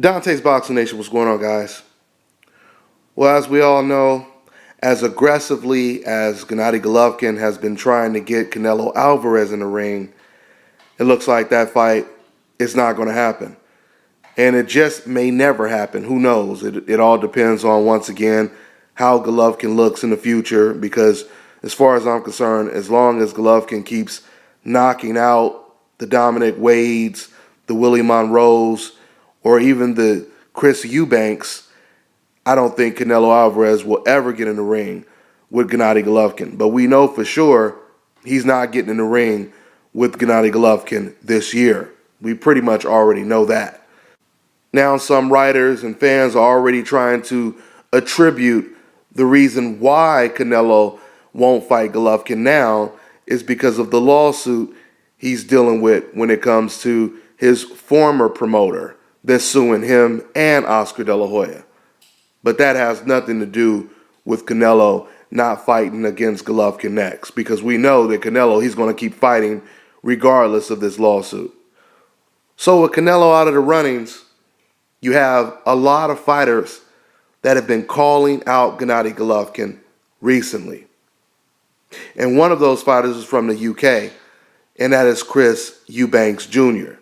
Dante's Boxing Nation, what's going on, guys? Well, as we all know, as aggressively as Gennady Golovkin has been trying to get Canelo Alvarez in the ring, it looks like that fight is not going to happen. And it just may never happen. Who knows? It all depends on, once again, how Golovkin looks in the future. Because as far as I'm concerned, as long as Golovkin keeps knocking out the Dominic Wades, the Willie Monroes, or even the Chris Eubanks, I don't think Canelo Alvarez will ever get in the ring with Gennady Golovkin. But we know for sure he's not getting in the ring with Gennady Golovkin this year. We pretty much already know that. Now, some writers and fans are already trying to attribute the reason why Canelo won't fight Golovkin now is because of the lawsuit he's dealing with when it comes to his former promoter that's suing him and Oscar De La Hoya. But that has nothing to do with Canelo not fighting against Golovkin next, because we know that Canelo, he's going to keep fighting regardless of this lawsuit. So with Canelo out of the runnings, you have a lot of fighters that have been calling out Gennady Golovkin recently. And one of those fighters is from the UK, and that is Chris Eubanks Jr.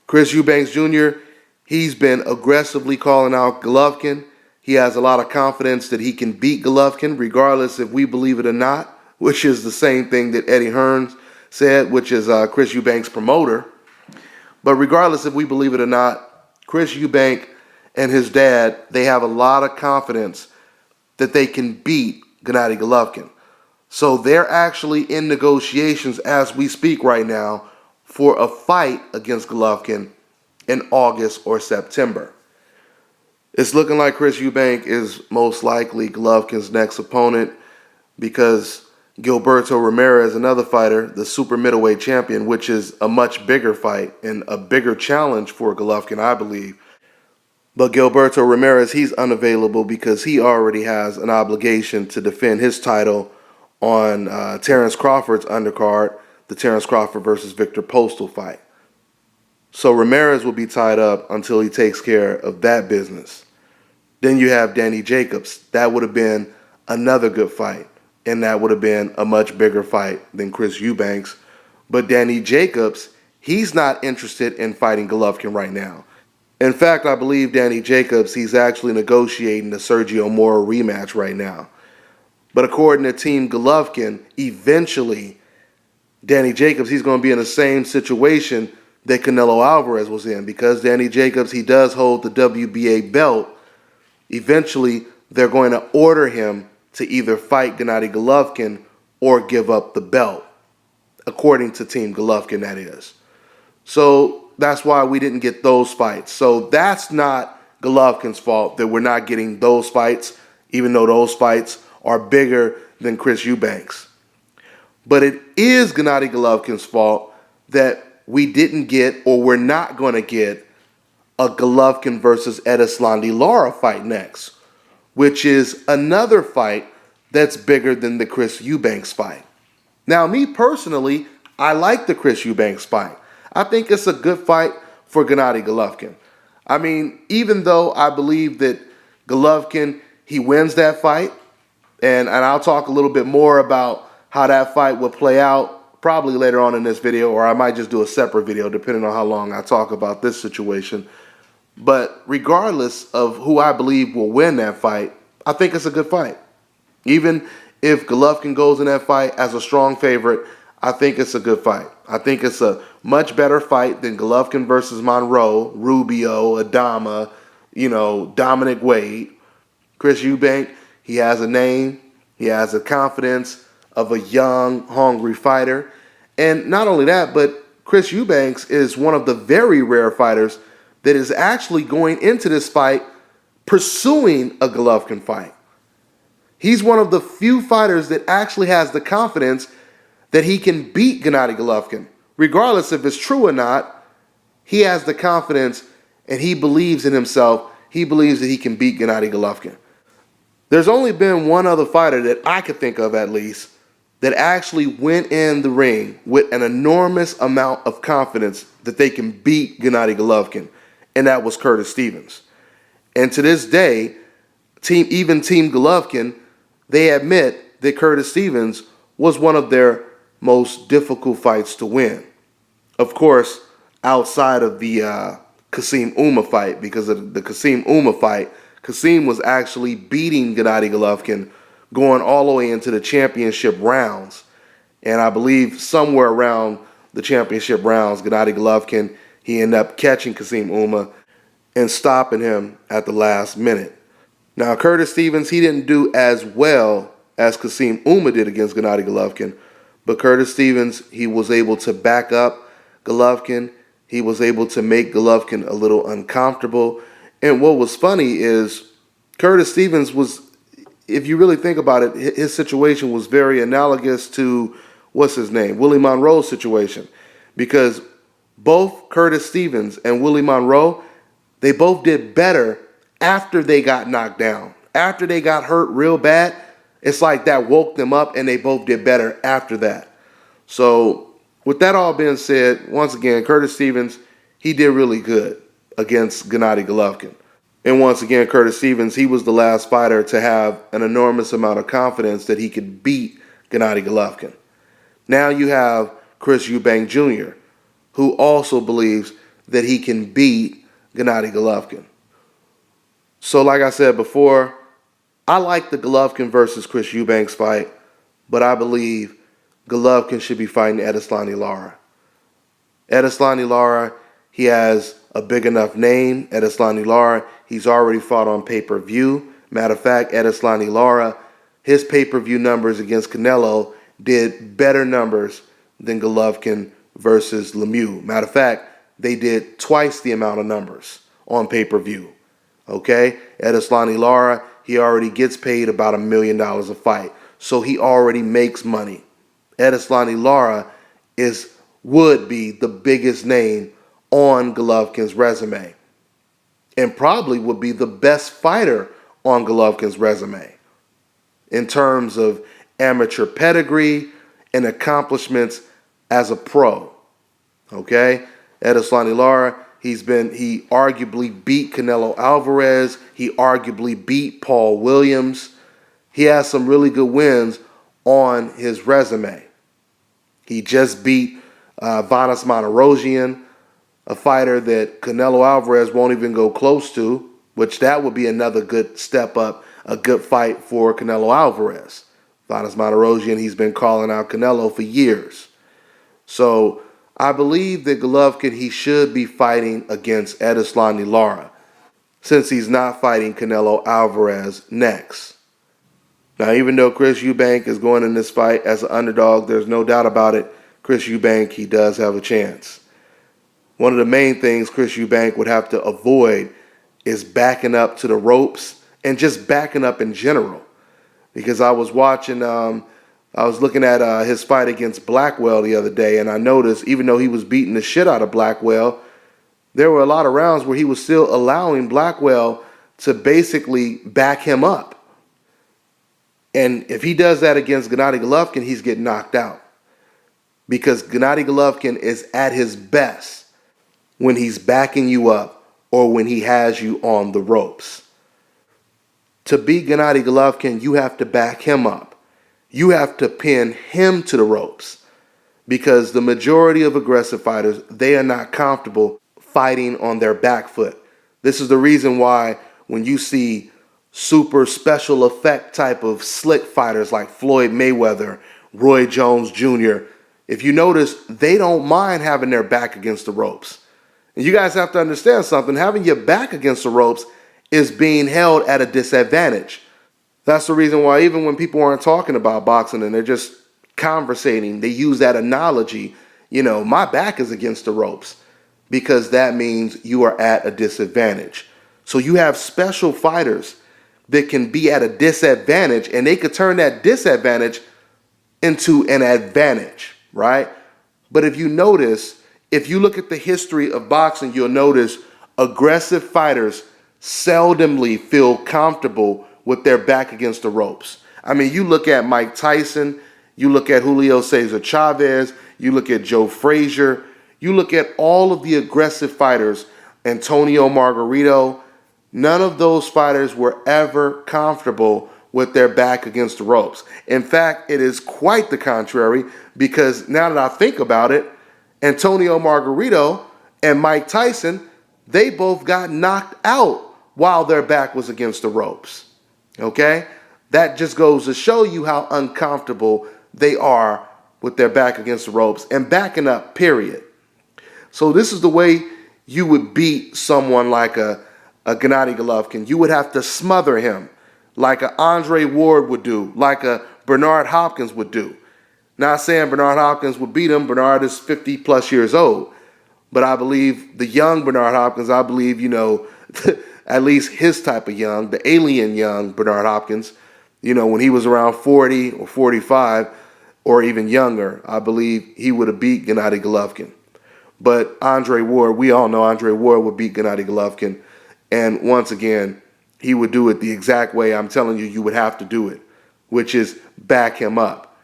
Chris Eubanks Jr., he's been aggressively calling out Golovkin. He has a lot of confidence that he can beat Golovkin, regardless if we believe it or not, which is the same thing that Eddie Hearns said, which is Chris Eubanks' promoter. But regardless if we believe it or not, Chris Eubank and his dad, they have a lot of confidence that they can beat Gennady Golovkin. So they're actually in negotiations as we speak right now for a fight against Golovkin in August or September. It's looking like Chris Eubank is most likely Golovkin's next opponent, because Gilberto Ramirez, another fighter, the super middleweight champion, which is a much bigger fight and a bigger challenge for Golovkin, I believe. But Gilberto Ramirez, he's unavailable because he already has an obligation to defend his title on Terrence Crawford's undercard, the Terrence Crawford versus Victor Postal fight. So Ramirez will be tied up until he takes care of that business. Then you have Danny Jacobs. That would have been another good fight, and that would have been a much bigger fight than Chris Eubanks. But Danny Jacobs, he's not interested in fighting Golovkin right now. In fact, I believe Danny Jacobs, he's actually negotiating the Sergio Mora rematch right now. But according to Team Golovkin, eventually, Danny Jacobs, he's going to be in the same situation that Canelo Alvarez was in, because Danny Jacobs, he does hold the WBA belt. Eventually, they're going to order him to either fight Gennady Golovkin or give up the belt, according to Team Golovkin, that is. So that's why we didn't get those fights. So that's not Golovkin's fault that we're not getting those fights, even though those fights are bigger than Chris Eubanks. But it is Gennady Golovkin's fault that we didn't get, or we're not going to get, a Golovkin versus Erislandy Lara fight next, which is another fight that's bigger than the Chris Eubanks fight. Now, me personally, I like the Chris Eubanks fight. I think it's a good fight for Gennady Golovkin. I mean, even though I believe that Golovkin, he wins that fight, and I'll talk a little bit more about how that fight will play out probably later on in this video, or I might just do a separate video depending on how long I talk about this situation. But regardless of who I believe will win that fight, I think it's a good fight. Even if Golovkin goes in that fight as a strong favorite, I think it's a good fight. I think it's a much better fight than Golovkin versus Monroe, Rubio, Adama, Dominic Wade. Chris Eubank, he has a name. He has the confidence of a young, hungry fighter. And not only that, but Chris Eubanks is one of the very rare fighters that is actually going into this fight pursuing a Golovkin fight. He's one of the few fighters that actually has the confidence that he can beat Gennady Golovkin. Regardless if it's true or not, he has the confidence and he believes in himself. He believes that he can beat Gennady Golovkin. There's only been one other fighter that I could think of, at least, that actually went in the ring with an enormous amount of confidence that they can beat Gennady Golovkin. and that was Curtis Stevens. And to this day, Team Golovkin, they admit that Curtis Stevens was one of their most difficult fights to win. Of course, outside of the Kassim Ouma fight, because of the Kassim Ouma fight, Kassim was actually beating Gennady Golovkin going all the way into the championship rounds. And I believe somewhere around the championship rounds, Gennady Golovkin, he ended up catching Kassim Ouma and stopping him at the last minute. Now, Curtis Stevens, he didn't do as well as Kassim Ouma did against Gennady Golovkin, but Curtis Stevens, he was able to back up Golovkin. He was able to make Golovkin a little uncomfortable. And what was funny is Curtis Stevens was, if you really think about it, his situation was very analogous to, what's his name, Willie Monroe's situation. Because both Curtis Stevens and Willie Monroe, they both did better after they got knocked down. After they got hurt real bad, it's like that woke them up and they both did better after that. So with that all being said, once again, Curtis Stevens, he did really good against Gennady Golovkin. And once again, Curtis Stevens, he was the last fighter to have an enormous amount of confidence that he could beat Gennady Golovkin. Now you have Chris Eubank Jr., who also believes that he can beat Gennady Golovkin. So like I said before, I like the Golovkin versus Chris Eubanks fight, but I believe Golovkin should be fighting Edeslani Lara. Edeslani Lara, he has a big enough name. Edeslani Lara, he's already fought on pay-per-view. Matter of fact, Edeslani Lara, his pay-per-view numbers against Canelo did better numbers than Golovkin versus Lemieux. Matter of fact, they did twice the amount of numbers on pay-per-view. Okay? Edeslani Lara, he already gets paid about $1 million a fight. So he already makes money. Edeslani Lara would be the biggest name on Golovkin's resume. And probably would be the best fighter on Golovkin's resume in terms of amateur pedigree and accomplishments as a pro. Okay? Edeslani Lara, he arguably beat Canelo Alvarez. He arguably beat Paul Williams. He has some really good wins on his resume. He just beat Vanes Martirosyan, a fighter that Canelo Alvarez won't even go close to, which that would be another good step up, a good fight for Canelo Alvarez. Vanes Martirosyan, he's been calling out Canelo for years. So I believe that Golovkin, he should be fighting against Edeslani Lara, since he's not fighting Canelo Alvarez next. Now, even though Chris Eubank is going in this fight as an underdog, there's no doubt about it, Chris Eubank, he does have a chance. One of the main things Chris Eubank would have to avoid is backing up to the ropes and just backing up in general. Because I was looking at his fight against Blackwell the other day, and I noticed even though he was beating the shit out of Blackwell, there were a lot of rounds where he was still allowing Blackwell to basically back him up. And if he does that against Gennady Golovkin, he's getting knocked out. Because Gennady Golovkin is at his best when he's backing you up or when he has you on the ropes. To beat Gennady Golovkin, you have to back him up. You have to pin him to the ropes. Because the majority of aggressive fighters, they are not comfortable fighting on their back foot. This is the reason why when you see super special effect type of slick fighters like Floyd Mayweather, Roy Jones Jr., if you notice, they don't mind having their back against the ropes. And you guys have to understand something. Having your back against the ropes is being held at a disadvantage. That's the reason why even when people aren't talking about boxing and they're just conversating, they use that analogy, my back is against the ropes, because that means you are at a disadvantage. So you have special fighters that can be at a disadvantage, and they could turn that disadvantage into an advantage, right? But if you look at the history of boxing, you'll notice aggressive fighters seldomly feel comfortable with their back against the ropes. I mean, you look at Mike Tyson, you look at Julio Cesar Chavez, you look at Joe Frazier, you look at all of the aggressive fighters Antonio Margarito, none of those fighters were ever comfortable with their back against the ropes. In fact, it is quite the contrary, because now that I think about it, Antonio Margarito and Mike Tyson, they both got knocked out while their back was against the ropes. Okay? That just goes to show you how uncomfortable they are with their back against the ropes and backing up, period. So this is the way you would beat someone like a Gennady Golovkin. You would have to smother him like a Andre Ward would do, like a Bernard Hopkins would do. Not saying Bernard Hopkins would beat him. Bernard is 50 plus years old. But I believe the young Bernard Hopkins, I believe, at least his type of young, the alien young Bernard Hopkins, when he was around 40 or 45 or even younger, I believe he would have beat Gennady Golovkin. But Andre Ward, we all know Andre Ward would beat Gennady Golovkin. And once again, he would do it the exact way I'm telling you would have to do it, which is back him up.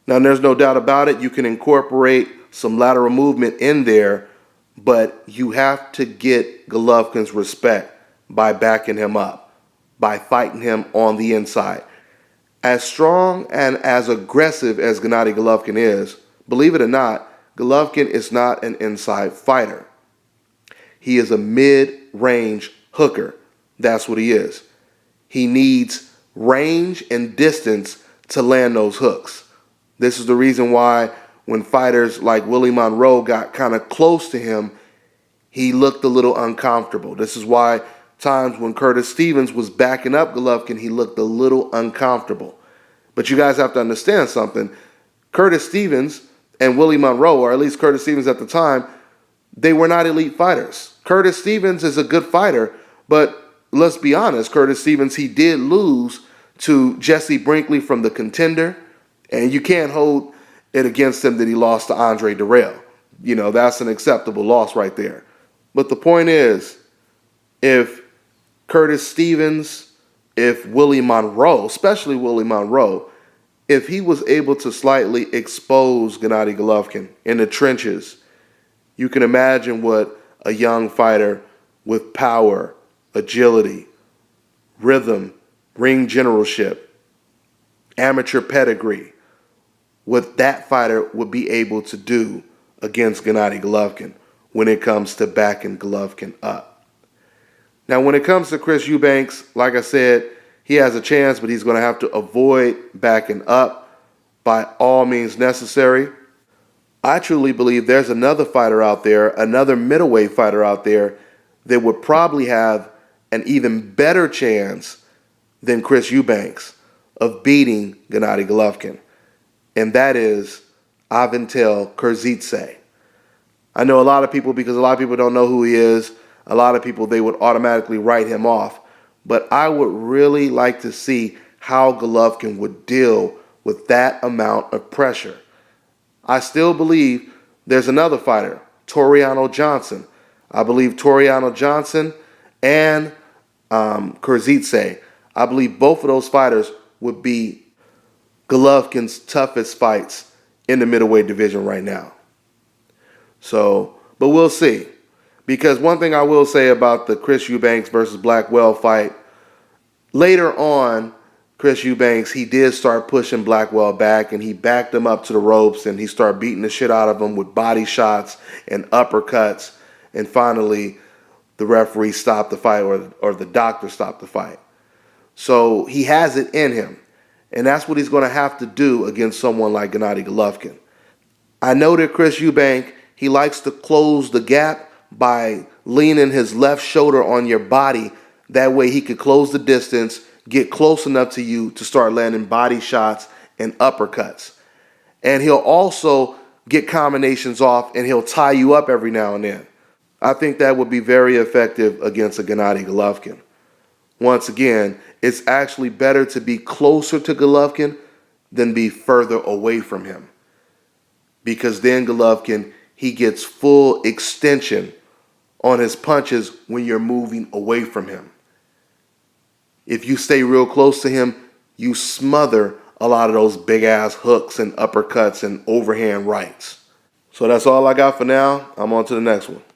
Now, there's no doubt about it. You can incorporate some lateral movement in there, but you have to get Golovkin's respect by backing him up, by fighting him on the inside. As strong and as aggressive as Gennady Golovkin is, believe it or not, Golovkin is not an inside fighter. He is a mid-range hooker. That's what he is. He needs range and distance to land those hooks. This is the reason why when fighters like Willie Monroe got kind of close to him, he looked a little uncomfortable. This is why times when Curtis Stevens was backing up Golovkin, he looked a little uncomfortable. But you guys have to understand something. Curtis Stevens and Willie Monroe, or at least Curtis Stevens at the time, they were not elite fighters. Curtis Stevens is a good fighter, but let's be honest, Curtis Stevens, he did lose to Jesse Brinkley from The Contender, and you can't hold it against him that he lost to Andre Dirrell. That's an acceptable loss right there. But the point is, if Curtis Stevens, if Willie Monroe, especially Willie Monroe, if he was able to slightly expose Gennady Golovkin in the trenches, you can imagine what a young fighter with power, agility, rhythm, ring generalship, amateur pedigree, what that fighter would be able to do against Gennady Golovkin when it comes to backing Golovkin up. Now, when it comes to Chris Eubanks, like I said, he has a chance, but he's going to have to avoid backing up by all means necessary. I truly believe there's another fighter out there, another middleweight fighter out there that would probably have an even better chance than Chris Eubanks of beating Gennady Golovkin, and that is Avintel Kurdzidze. I know a lot of people, because a lot of people don't know who he is, a lot of people, they would automatically write him off. But I would really like to see how Golovkin would deal with that amount of pressure. I still believe there's another fighter, Toriano Johnson. I believe Toriano Johnson and Kurdzidze, I believe both of those fighters would be Golovkin's toughest fights in the middleweight division right now. So, but we'll see. Because one thing I will say about the Chris Eubanks versus Blackwell fight, later on, Chris Eubanks, he did start pushing Blackwell back, and he backed him up to the ropes, and he started beating the shit out of him with body shots and uppercuts. And finally, the referee stopped the fight, or the doctor stopped the fight. So he has it in him. And that's what he's going to have to do against someone like Gennady Golovkin. I know that Chris Eubank, he likes to close the gap by leaning his left shoulder on your body. That way he could close the distance, get close enough to you to start landing body shots and uppercuts. And he'll also get combinations off, and he'll tie you up every now and then. I think that would be very effective against a Gennady Golovkin. Once again, it's actually better to be closer to Golovkin than be further away from him. Because then Golovkin, he gets full extension on his punches when you're moving away from him. If you stay real close to him, you smother a lot of those big-ass hooks and uppercuts and overhand rights. So that's all I got for now. I'm on to the next one.